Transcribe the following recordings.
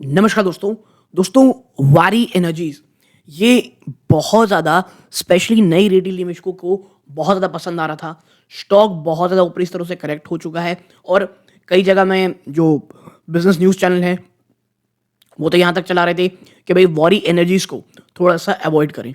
नमस्कार दोस्तों। वारी एनर्जीज़ ये बहुत ज़्यादा स्पेशली नई रिटेल निवेशकों को बहुत ज़्यादा पसंद आ रहा था। स्टॉक बहुत ज़्यादा ऊपरी स्तरों से करेक्ट हो चुका है और कई जगह में जो बिज़नेस न्यूज़ चैनल हैं, वो तो यहाँ तक चला रहे थे कि भई वारी एनर्जीज़ को थोड़ा-सा अवॉइड करें।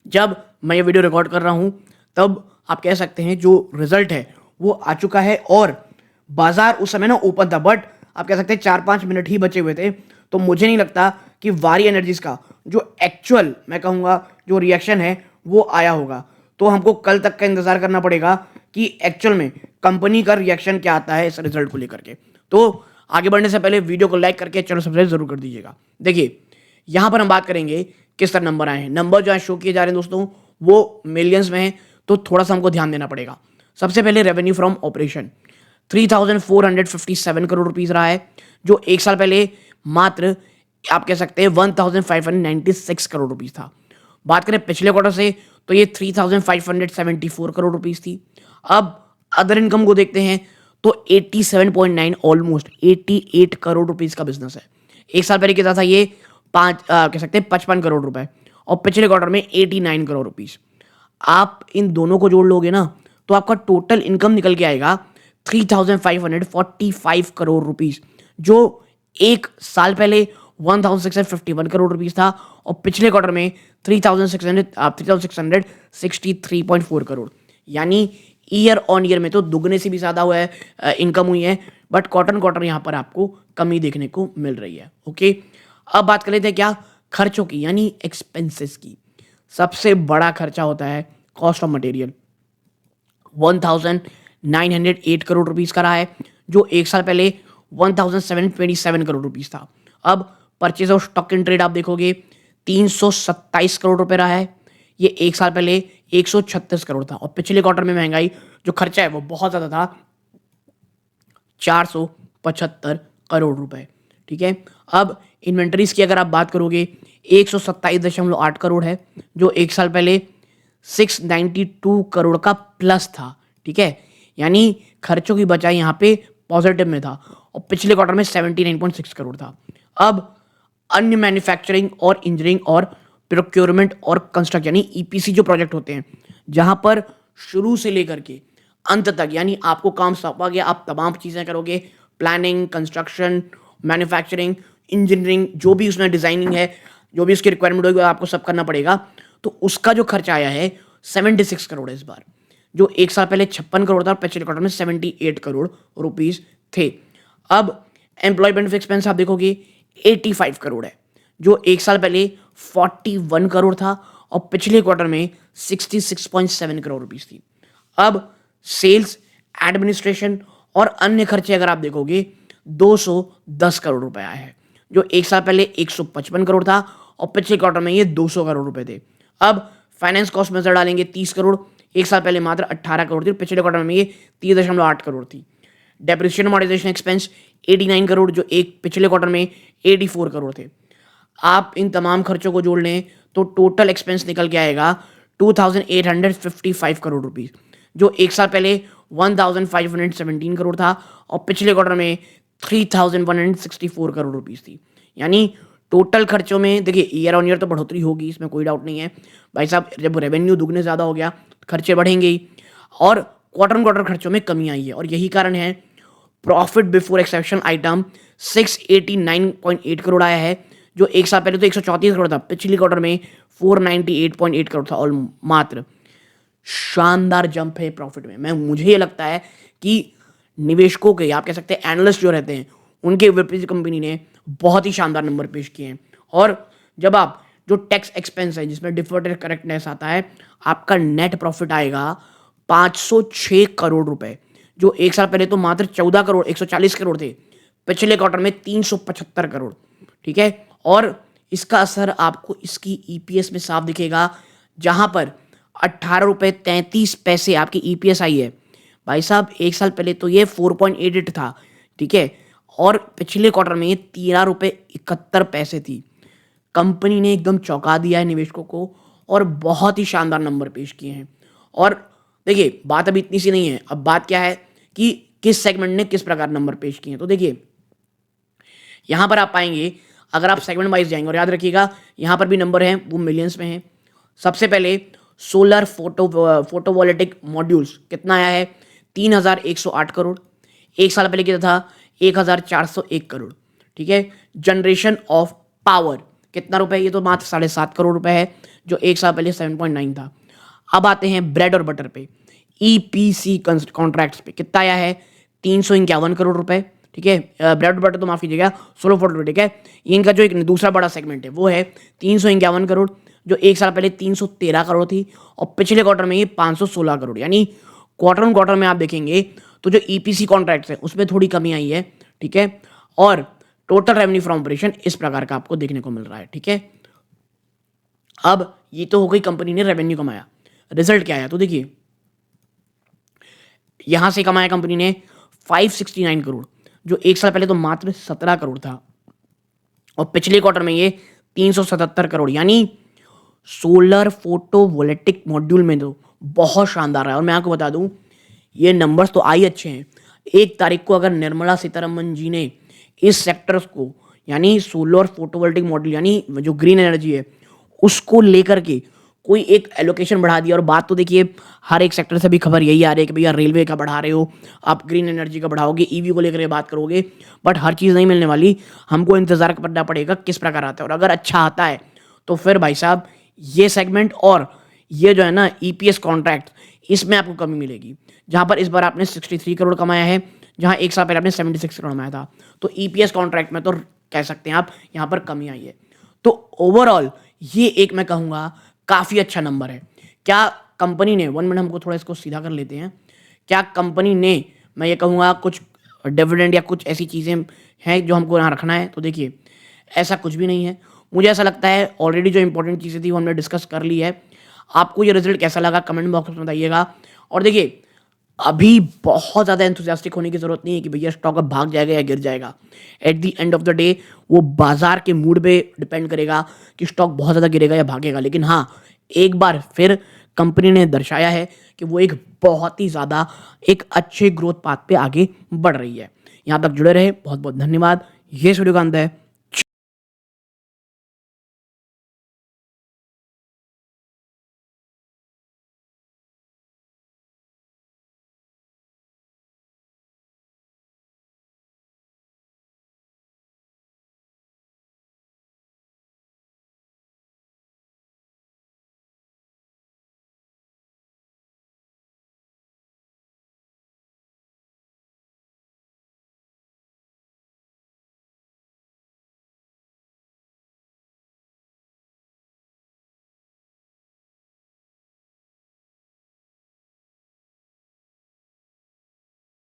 जब मैं ये वीडियो रिकॉर्ड कर रहा हूँ, तब आप कह सकते हैं जो रिज़ल्ट है, वो आ चुका है और बाज़ार उस समय ना ओपन था, बट आप कह सकते हैं 4-5 मिनट ही बचे हुए थे। तो मुझे नहीं लगता कि वारी एनर्जीज़ का जो एक्चुअल मैं कहूँगा जो रिएक्शन है, वो आया होगा। तो हमको कल तक का इंतज़ार करना पड़ेगा कि एक्चुअल में कंपनी का रिएक्शन क्या आता है इस रिज़ल्ट को लेकर के। तो आगे बढ़ने से पहले वीडियो को लाइक करके चैनल सब्सक्राइब ज़रूर कर दीजिएगा। देखिए, यहाँ पर हम बात करेंगे किस तरह नंबर आए हैं। नंबर जो है शो किए जा रहे हैं दोस्तों, वो मिलियंस में हैं, तो थोड़ा-सा हमको ध्यान देना पड़ेगा। सबसे पहले revenue from operation 3,457 crore rupees रहा है, जो 1 साल पहले मात्र आप कह सकते हैं 1,596 करोड़ रुपीज़ था। बात करें पिछले क्वार्टर से, तो ये 3,574 करोड़ रुपीज़ थी। अब अदर इनकम को देखते हैं, तो 87.9 ऑलमोस्ट 88 करोड़ रुपीज़ का बिज़नेस है। 1 साल पहले कितना था ये? कह सकते हैं 55 करोड़ रुपए और पिछले क्वार्टर में 89 करोड़ रुपीज़। आप इन दोनों को जोड़ लोगे ना, तो आपका टोटल इनकम निकल के आएगा 3,545 करोड़ रुपीज़, जो 1 साल पहले 1,651 करोड़ रुपीज़ था और पिछले क्वार्टर में 3,663.4 करोड़। यानी ईयर ऑन ईयर में तो दुगने से भी ज़्यादा हुआ है, इनकम हुई है, बट क्वार्टर-ऑन-क्वार्टर यहाँ पर आपको कमी देखने को मिल रही है। ओके, अब बात कर लेते हैं क्या? खर्चों की, यानी एक्सपेंसेस की। सबसे बड़ा खर्चा होता है cost of material. 1908 crore rupees का रहा है, जो 1 साल पहले 1727 करोड़ रुपीज़ था। अब purchase of stock in trade आप देखोगे 327 करोड़ रुपए रहा है। ये 1 साल पहले 136 करोड़ था और पिछले क्वार्टर में महँगाई जो खर्चा है वो बहुत ज़्यादा था, 475 करोड़ रुपए। ठीक है? अब इन्वेंटरीज़ की अगर आप बात करोगे 127.8 करोड़ है, जो 1 साल पहले 692 करोड़ का प्लस था। ठीक है? यानी खर्चों की बचाई यहाँ पे पॉजिटिव में था और पिछले क्वार्टर में 79.6 करोड़ था। अब अन्य मैन्युफैक्चरिंग और इंजीनियरिंग और प्रोक्योरमेंट और कंस्ट्रक्ट यानी ईपीसी जो प्रोजेक्ट होते हैं, जहाँ पर शुरू से लेकर के अंत तक यानी आपको काम सौंपा गया, आप तमाम चीज़ें करोगे, प्लानिंग, कंस्ट्रक्शन, मैन्युफैक्चरिंग, इंजीनियरिंग, जो भी उसमें डिज़ाइनिंग है, जो भी उसकी रिक्वायरमेंट होगी, आपको सब करना पड़ेगा। तो उसका जो खर्चा आया है 76 करोड़ है इस बार, जो 1 साल पहले 56 करोड़ था और पिछले क्वार्टर में 78 करोड़ रुपीज़ थे। अब एम्प्लॉय बेनिफिट एक्सपेंस आप देखोगे 85 करोड़ है, जो 1 साल पहले 41 करोड़ था और पिछले क्वार्टर में 66.7 करोड़ रुपीज़ थी। अब सेल्स, एडमिनिस्ट्रेशन और अन्य खर्चे अगर आप देखोगे 210 करोड़ रुपए आए हैं, जो 1 साल पहले 155 करोड़ था और पिछले क्वार्टर में ये 200 करोड़ रुपए थे। अब फाइनेंस कॉस्ट मेजर डालेंगे 30 करोड़, 1 साल पहले मात्र 18 करोड़ थी और पिछले क्वार्टर में ये 3.8 करोड़ थी। डेप्रिसिएशन अमॉर्टाइजेशन एक्सपेंस 89 करोड़, जो एक पिछले क्वार्टर में 84 करोड़ थे। आप इन तमाम खर्चों को जोड़ लें तो टोटल एक्सपेंस निकल के आएगा 2,855 करोड़ रुपीज़, जो 1 साल पहले 1,517 करोड़ था और पिछले क्वार्टर में 3,164 करोड़ रुपीज़ थी। यानी टोटल खर्चों में देखिए ईयर ऑन ईयर तो बढ़ोतरी होगी, इसमें कोई डाउट नहीं है। भाई साहब, जब रेवेन्यू दुगने ज़्यादा हो गया, तो खर्चे बढ़ेंगे ही और क्वार्टर ऑन क्वार्टर खर्चों में कमी आई है और यही कारण है profit before exception item 689.8 crore आया है, जो 1 साल पहले तो 134 करोड़ था, पिछले क्वार्टर में 498.8 करोड़ था और मात्र शानदार जंप है प्रॉफिट में। मुझे ये लगता है कि निवेशकों के, आप कह सकते हैं एनालिस्ट जो रहते हैं, उनके विपरीत कंपनी ने बहुत ही शानदार नंबर पेश किए हैं। और जब आप जो टैक्स एक्सपेंस है जिसमें डिफर्ड करेक्टनेस आता है, आपका नेट प्रॉफिट आएगा 506 करोड़ रुपए, जो 1 साल पहले तो मात्र 14 करोड़ 140 करोड़ थे, पिछले क्वार्टर में 375 करोड़। ठीक है? और इसका असर आपको इसकी ईपीएस में साफ दिखेगा, जहां पर 18 रुपए 33 पैसे आपकी ईपीएस आई है। भाई साहब, 1 साल पहले तो ये 4.88 था। ठीक है? और पिछले क्वार्टर में ये 13 रुपए 71 पैसे थी। कंपनी ने एकदम चौंका दिया है निवेशकों को और बहुत ही शानदार नंबर पेश किए हैं। और देखिए, बात अभी इतनी सी नहीं है, अब बात क्या है कि किस सेगमेंट ने किस प्रकार नंबर पेश किए हैं। तो देखिए, यहाँ पर आप पाएंगे, अगर आप सेगमेंट वाइज जाएंगे, और याद रखिएगा यहाँ पर भी नंबर हैं वो मिलियंस में हैं। सबसे पहले सोलर फोटोवोल्टिक मॉड्यूल्स कितना आया है, 3,108 करोड़। एक साल पहले कितना था, 1,401 करोड़। ठीक है, जनरेशन ऑफ पावर कितना रुपए, ये तो मात्र 7.5 करोड़ रुपए है, जो एक साल पहले 7.9 था। अब आते हैं ब्रेड और बटर पे, ईपीसी कॉन्ट्रैक्ट्स पे कितना आया है, 351 करोड़ रुपए। ठीक है, ब्रेड और बटर तो माफ कीजिएगा, सोलर फोटो। ठीक है, इनका जो एक दूसरा बड़ा सेगमेंट है वो है 351 करोड़, जो एक साल पहले 313 करोड़ थी, और पिछले क्वार्टर में ये 516 करोड़। यानी क्वार्टर ऑन क्वार्टर में आप देखेंगे तो जो ईपीसी कॉन्ट्रैक्ट्स है उसमें थोड़ी कमी आई है। ठीक है, और टोटल रेवेन्यू फ्रॉम ऑपरेशन इस प्रकार का आपको देखने को मिल रहा है। ठीक है, अब ये तो हो गई कंपनी ने रेवेन्यू कमाया, रिजल्ट क्या आया तो देखिए, यहां से कमाया कंपनी ने 569 करोड़, जो एक साल पहले तो मात्र 17 करोड़ था, और पिछले क्वार्टर में ये 377 करोड़। यानी सोलर फोटोवोल्टिक मॉड्यूल में तो बहुत शानदार है। और मैं आपको बता दूं, ये नंबर्स तो आई अच्छे हैं। 1 तारीख को अगर निर्मला सीतारमन जी ने इस सेक्टर्स को, यानी सोलर फोटोवोल्टिक मॉड्यूल यानी जो ग्रीन एनर्जी है उसको लेकर के कोई एक एलोकेशन बढ़ा दिया, और बात तो देखिए हर एक सेक्टर से भी खबर यही आ रही है कि भैया रेलवे का बढ़ा रहे हो आप, ग्रीन एनर्जी का बढ़ाओगे, ईवी को लेकर बात करोगे, बट हर चीज़ नहीं मिलने वाली, हमको इंतजार करना पड़ेगा किस प्रकार आता है। और अगर अच्छा आता है तो फिर भाई साहब ये सेगमेंट और ये जो है ना ईपीएस कॉन्ट्रैक्ट, इसमें आपको कमी मिलेगी। जहां पर इस बार आपने 63 करोड़ कमाया है, जहां एक साल पहले आपने 76 करोड़ कमाया था, तो ईपीएस कॉन्ट्रैक्ट में तो कह सकते हैं आप यहाँ पर कमी आई है। तो ओवरऑल ये एक मैं कहूँगा काफ़ी अच्छा नंबर है। क्या कंपनी ने, 1 मिनट हमको थोड़ा इसको सीधा कर लेते हैं, क्या कंपनी ने, मैं ये कहूँगा कुछ डिविडेंड या कुछ ऐसी चीज़ें हैं जो हमको यहाँ रखना है, तो देखिए ऐसा कुछ भी नहीं है। मुझे ऐसा लगता है ऑलरेडी जो इंपॉर्टेंट चीज़ें थी वो हमने डिस्कस कर ली है। आपको ये रिजल्ट कैसा लगा कमेंट बॉक्स में बताइएगा। और देखिए अभी बहुत ज़्यादा एंथुसियास्टिक होने की ज़रूरत नहीं है कि भैया स्टॉक अब भाग जाएगा या गिर जाएगा। At the end of the day वो बाजार के मूड पे डिपेंड करेगा कि स्टॉक बहुत ज़्यादा गिरेगा या भागेगा। लेकिन हाँ, एक बार फिर कंपनी ने दर्शाया है कि वो एक बहुत ही ज़्यादा एक अच्छे ग्रोथ पाथ पे आगे बढ़ रही है। यहाँ तक जुड़े रहे, बहुत बहुत धन्यवाद। ये वीडियो का अंत है।